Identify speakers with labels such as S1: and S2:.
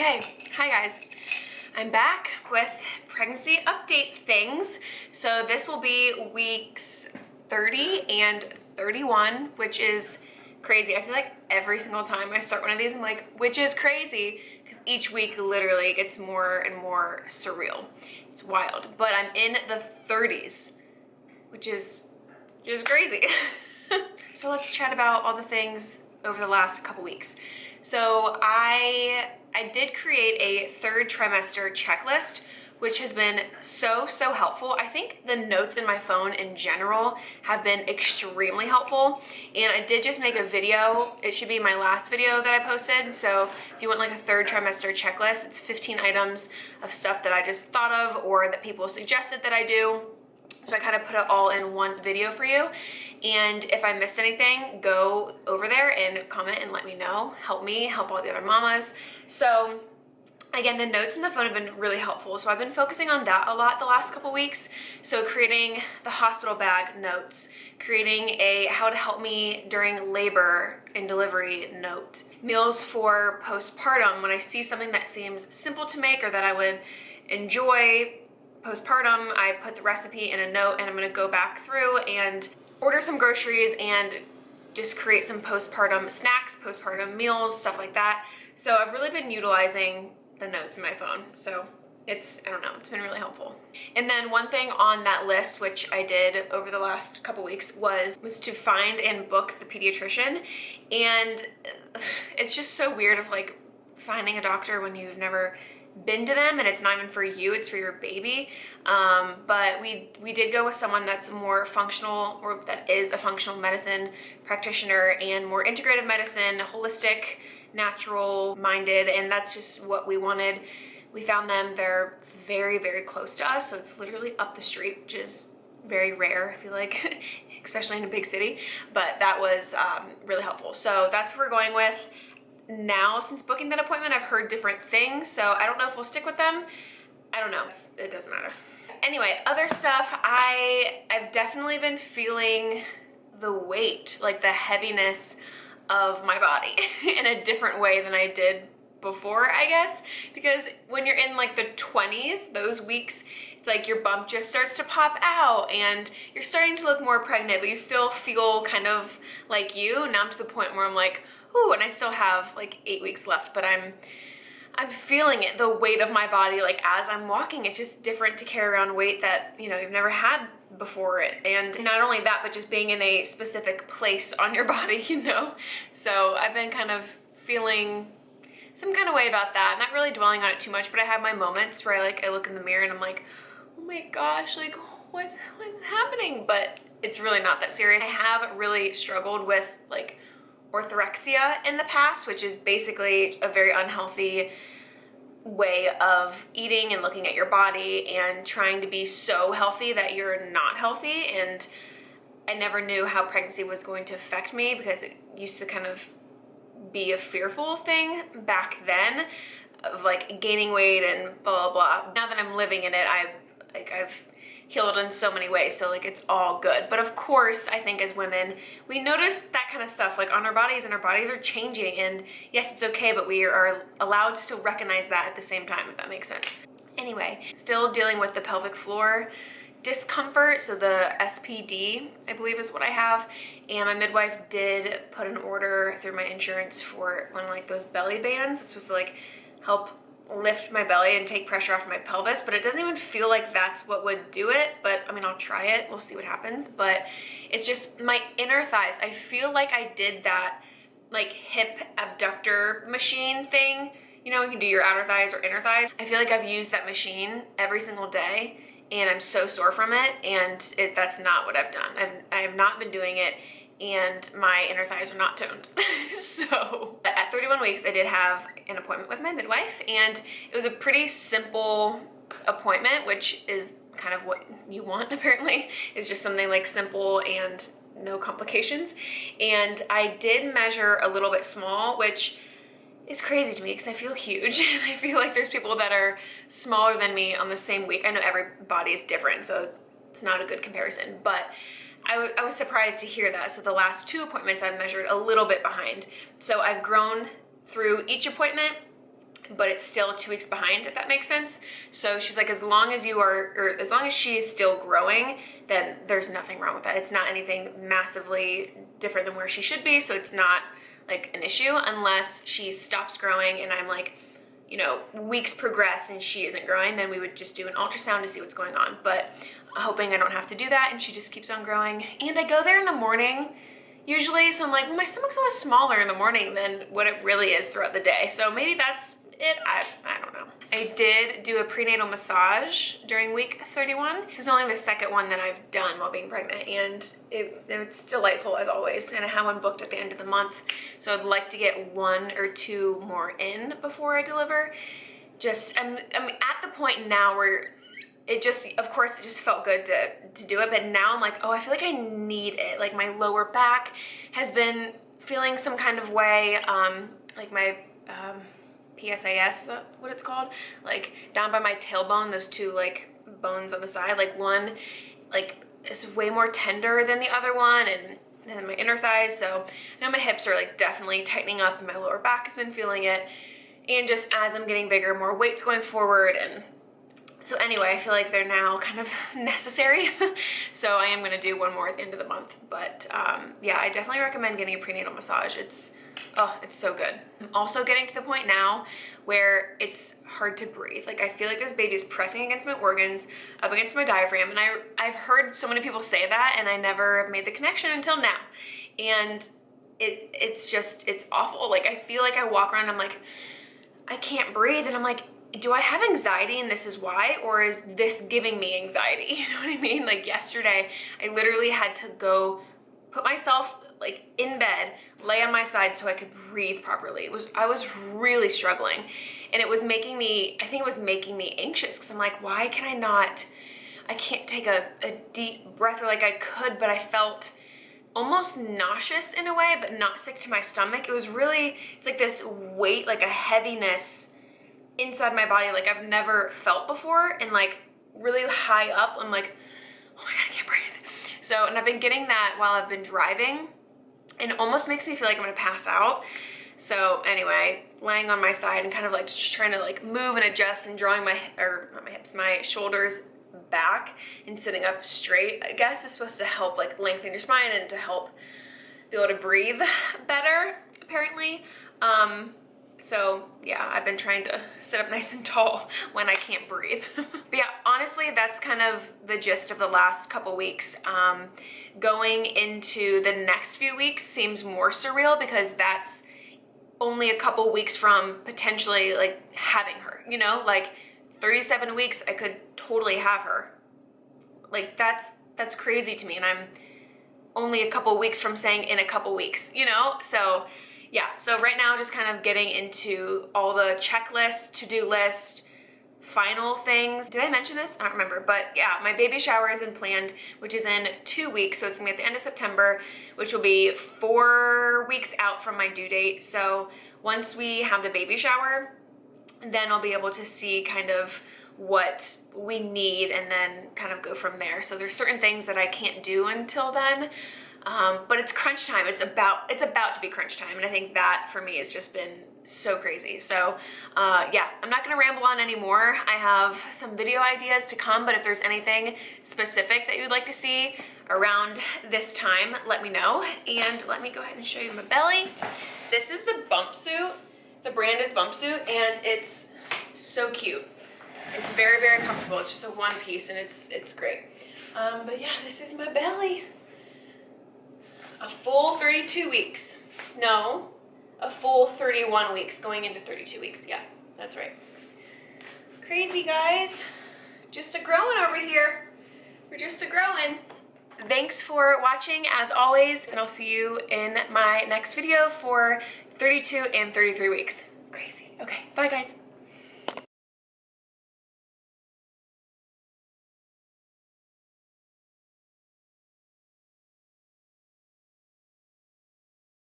S1: Okay, hi guys. I'm back with pregnancy update things. So this will be weeks 30 and 31, which is crazy. I feel like every single time I start one of these, I'm like, which is crazy, because each week literally gets more and more surreal. It's wild, but I'm in the 30s, which is just crazy. So let's chat about all the things over the last couple weeks. So I did create a third trimester checklist, which has been so helpful. I think the notes in my phone in general have been extremely helpful. And I did just make a video. It should be my last video that I posted. So if you want like a third trimester checklist, it's 15 items of stuff that I just thought of or that people suggested that I do. So I kind of put it all in one video for you. And if I missed anything, go over there and comment and let me know. Help me, help all the other mamas. So again, the notes in the phone have been really helpful. So I've been focusing on that a lot the last couple weeks. So creating the hospital bag notes, creating a how to help me during labor and delivery note, meals for postpartum. When I see something that seems simple to make or that I would enjoy postpartum, I put the recipe in a note and I'm gonna go back through and order some groceries and just create some postpartum snacks, postpartum meals, stuff like that. So I've really been utilizing the notes in my phone. So I don't know, it's been really helpful. And then one thing on that list, which I did over the last couple weeks, was to find and book the pediatrician. And it's just so weird of like finding a doctor when you've never been to them and it's not even for you, it's for your baby. But we did go with someone that's more functional, or that is a functional medicine practitioner and more integrative medicine, holistic, natural minded, and that's just what we wanted. We found them. They're very close to us, so it's literally up the street, which is very rare, I feel like, especially in a big city, but that was really helpful. So that's what we're going with. Now, since booking that appointment, I've heard different things, so I don't know if we'll stick with them. I don't know, it doesn't matter. Anyway, other stuff, I've definitely been feeling the weight, like the heaviness of my body in a different way than I did before, I guess, because when you're in like the 20s, those weeks, it's like your bump just starts to pop out and you're starting to look more pregnant, but you still feel kind of like you. Now I'm to the point where I'm like, ooh, and I still have like 8 weeks left, but I'm feeling it, the weight of my body, like as I'm walking. It's just different to carry around weight that, you know, you've never had before it. And not only that, but just being in a specific place on your body, you know? So I've been kind of feeling some kind of way about that. Not really dwelling on it too much, but I have my moments where I look in the mirror and I'm like, oh my gosh, like what's happening? But it's really not that serious. I have really struggled with like orthorexia in the past, which is basically a very unhealthy way of eating and looking at your body and trying to be so healthy that you're not healthy. And I never knew how pregnancy was going to affect me because it used to kind of be a fearful thing back then of like gaining weight and blah blah. Now that I'm living in it, I've healed in so many ways, so like it's all good. But of course, I think as women, we notice that kind of stuff like on our bodies, and our bodies are changing, and yes, it's okay, but we are allowed to still recognize that at the same time, if that makes sense. Anyway, still dealing with the pelvic floor discomfort, so the SPD, I believe is what I have, and my midwife did put an order through my insurance for one of like those belly bands. It's supposed to like help lift my belly and take pressure off my pelvis, but it doesn't even feel like that's what would do it. But I mean, I'll try it, we'll see what happens. But it's just my inner thighs. I feel like I did that like hip abductor machine thing, you know, you can do your outer thighs or inner thighs. I feel like I've used that machine every single day and I'm so sore from it, and that's not what I've done. I have not been doing it, and my inner thighs are not toned. So at 31 weeks, I did have an appointment with my midwife, and it was a pretty simple appointment, which is kind of what you want apparently. It's just something like simple and no complications. And I did measure a little bit small, which is crazy to me because I feel huge. And I feel like there's people that are smaller than me on the same week. I know every body is different, so it's not a good comparison, but I was surprised to hear that. So the last 2 appointments I've measured a little bit behind. So I've grown through each appointment, but it's still 2 weeks behind, if that makes sense. So she's like, as long as you are, or as long as she's still growing, then there's nothing wrong with that. It's not anything massively different than where she should be, so it's not like an issue unless she stops growing and I'm like, you know, weeks progress and she isn't growing, then we would just do an ultrasound to see what's going on. But I'm hoping I don't have to do that and she just keeps on growing. And I go there in the morning usually, so I'm like, well, my stomach's always smaller in the morning than what it really is throughout the day. So maybe that's it. I don't know. I did do a prenatal massage during week 31. This is only the second one that I've done while being pregnant, and it's delightful as always. And I have one booked at the end of the month, so I'd like to get 1 or 2 more in before I deliver. Just I'm at the point now where it just, of course, it just felt good to do it, but now I'm like, oh, I feel like I need it. Like my lower back has been feeling some kind of way, like my PSAS, is that what it's called? Like down by my tailbone, those 2 like bones on the side, like one like is way more tender than the other one, and then my inner thighs. So I know my hips are like definitely tightening up and my lower back has been feeling it. And just as I'm getting bigger, more weight's going forward, and so anyway, I feel like they're now kind of necessary. So I am gonna do 1 more at the end of the month. But yeah, I definitely recommend getting a prenatal massage. It's so good. I'm also getting to the point now where it's hard to breathe. Like I feel like this baby is pressing against my organs, up against my diaphragm. And I've heard so many people say that, and I never made the connection until now. And it's awful. Like I feel like I walk around and I'm like, I can't breathe. And I'm like, do I have anxiety and this is why, or is this giving me anxiety? You know what I mean? Like yesterday, I literally had to go put myself like in bed, lay on my side so I could breathe properly. I was really struggling, and it was making me, I think it was making me anxious, because I'm like, why can I can't take a deep breath, or like I could, but I felt almost nauseous in a way, but not sick to my stomach. It was really, it's like this weight, like a heaviness inside my body like I've never felt before, and like really high up. I'm like, oh my God, I can't breathe. So, and I've been getting that while I've been driving, and it almost makes me feel like I'm gonna pass out. So anyway, laying on my side and kind of like just trying to like move and adjust and drawing my shoulders back and sitting up straight, I guess, is supposed to help like lengthen your spine and to help be able to breathe better, apparently. So yeah, I've been trying to sit up nice and tall when I can't breathe. But yeah, honestly, that's kind of the gist of the last couple weeks. Going into the next few weeks seems more surreal, because that's only a couple weeks from potentially like having her, you know, like 37 weeks, I could totally have her. Like that's crazy to me. And I'm only a couple weeks from saying in a couple weeks, you know? So yeah, so right now just kind of getting into all the checklists, to-do list, final things. Did I mention this? I don't remember, but yeah, my baby shower has been planned, which is in 2 weeks. So it's gonna be at the end of September, which will be 4 weeks out from my due date. So once we have the baby shower, then I'll be able to see kind of what we need and then kind of go from there. So there's certain things that I can't do until then. But it's crunch time. It's about to be crunch time. And I think that for me has just been so crazy. So yeah, I'm not gonna ramble on anymore. I have some video ideas to come, but if there's anything specific that you'd like to see around this time, let me know. And let me go ahead and show you my belly. This is the bump suit. The brand is Bump Suit, and it's so cute. It's very, very comfortable. It's just a one piece, and it's great. But yeah, this is my belly. A full 32 weeks. No, a full 31 weeks, going into 32 weeks. Yeah, that's right. Crazy, guys. Just a growing over here. We're just a growing. Thanks for watching, as always, and I'll see you in my next video for 32 and 33 weeks. Crazy. Okay, bye, guys.